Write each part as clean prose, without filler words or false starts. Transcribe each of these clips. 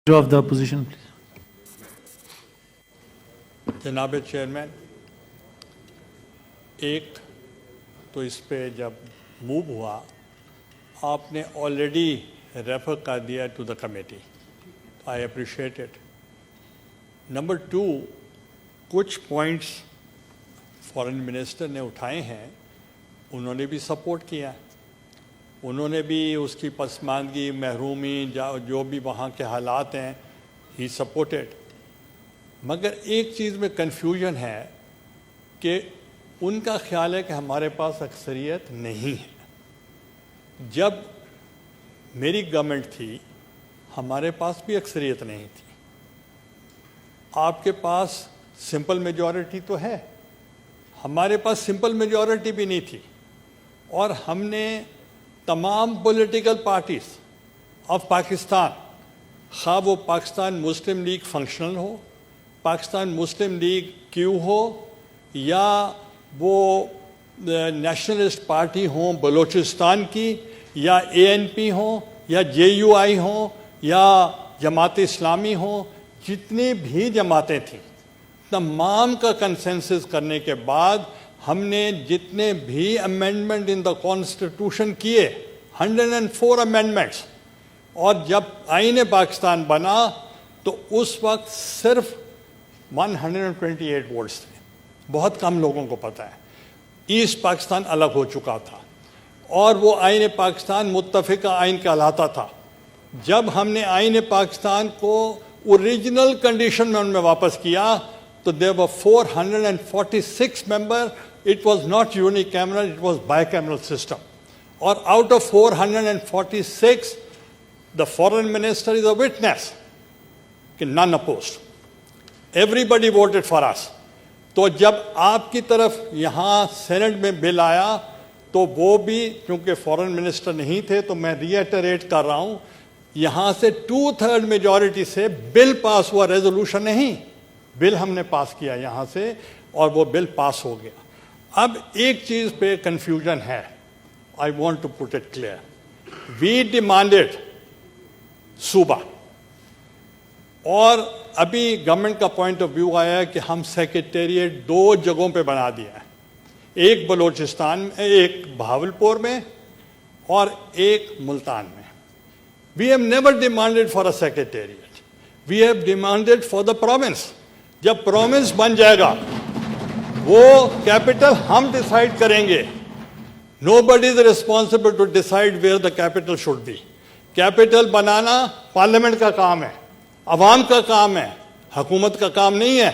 of the opposition, please. जनाब chairman, एक तो इस पे जब मूव हुआ आपने ऑलरेडी रेफर कर दिया to the committee, I appreciate it. Number two, कुछ पॉइंट्स फॉरेन मिनिस्टर ने उठाए हैं, उन्होंने भी सपोर्ट किया, उन्होंने भी उसकी पसमानदगी, महरूमी, जो भी वहाँ के हालात हैं, ही सपोर्टेड। मगर एक चीज़ में कन्फ्यूजन है कि उनका ख्याल है कि हमारे पास अक्सरियत नहीं है। जब मेरी गवर्नमेंट थी हमारे पास भी अक्सरियत नहीं थी। आपके पास सिंपल मेजॉरिटी तो है, हमारे पास सिंपल मेजॉरिटी भी नहीं थी, और हमने तमाम पॉलिटिकल पार्टीज ऑफ पाकिस्तान, खा वो पाकिस्तान मुस्लिम लीग फंक्शनल हो, पाकिस्तान मुस्लिम लीग क्यू हो, या वो नेशनलिस्ट पार्टी हो बलूचिस्तान की, या एएनपी हो, या जेयूआई हो, या जमात इस्लामी हो, जितनी भी जमातें थीं तमाम का कंसेंसस करने के बाद हमने जितने भी अमेंडमेंट इन द कॉन्स्टिट्यूशन किए, 104 अमेंडमेंट्स, और जब आईन पाकिस्तान बना तो उस वक्त सिर्फ 128 वोट्स थे। बहुत कम लोगों को पता है ईस्ट पाकिस्तान अलग हो चुका था और वो आईन पाकिस्तान मुत्तफ़िका आइन कहलाता था। जब हमने आईन पाकिस्तान को ओरिजिनल कंडीशन में उनमें वापस किया तो there were 446 member. It was not unicameral, it was bicameral system. Or out of 446, the foreign minister is a witness. None opposed. Everybody voted for us. तो जब आपकी तरफ यहाँ सेनेट में बिल आया तो वो भी क्योंकि फॉरेन मिनिस्टर नहीं थे तो मैं रीएटरेट कर रहा हूँ, यहाँ से 2/3 मेजॉरिटी से बिल पास हुआ, रेजोल्यूशन नहीं, बिल हमने पास किया यहाँ से और वो बिल पास हो गया। अब एक चीज़ पे कंफ्यूजन है, I want to put it clear. We demanded सूबा, और अभी गवर्नमेंट का पॉइंट ऑफ व्यू आया है कि हम सेक्रेटेरिएट 2 जगहों पे बना दिया है, एक बलूचिस्तान में, एक भावलपुर में और एक मुल्तान में। We have never demanded for a secretariat, we have demanded for the province. जब प्रोविंस बन जाएगा वो कैपिटल हम डिसाइड करेंगे। Nobody is responsible to decide where the capital should be. Capital बनाना पार्लियामेंट का काम है, अवाम का काम है, हुकूमत का काम नहीं है।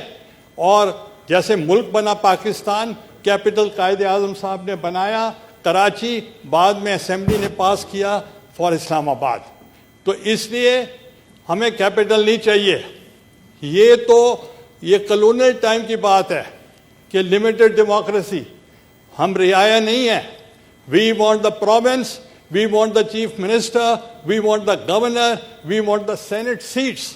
और जैसे मुल्क बना पाकिस्तान, कैपिटल कायदे आज़म साहब ने बनाया कराची, बाद में असेंबली ने पास किया फॉर इस्लामाबाद। तो इसलिए हमें कैपिटल नहीं चाहिए। ये कॉलोनियल टाइम की बात है कि लिमिटेड डेमोक्रेसी, हम रियाया नहीं है। We want the province, we want the chief minister, we want the governor, we want the senate seats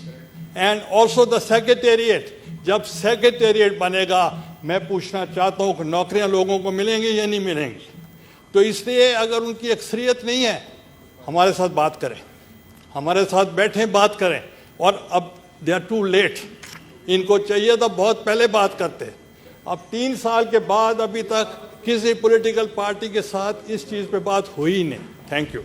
and also the secretariat. जब सेक्रेटेरिएट बनेगा मैं पूछना चाहता हूँ कि नौकरियाँ लोगों को मिलेंगी या नहीं मिलेंगी। तो इसलिए अगर उनकी अक्सरियत नहीं है, हमारे साथ बात करें, हमारे साथ बैठें, बात करें। और अब दे आर टू लेट, इनको चाहिए तो बहुत पहले बात करते। अब 3 साल के बाद अभी तक किसी पॉलिटिकल पार्टी के साथ इस चीज़ पे बात हुई नहीं। Thank you.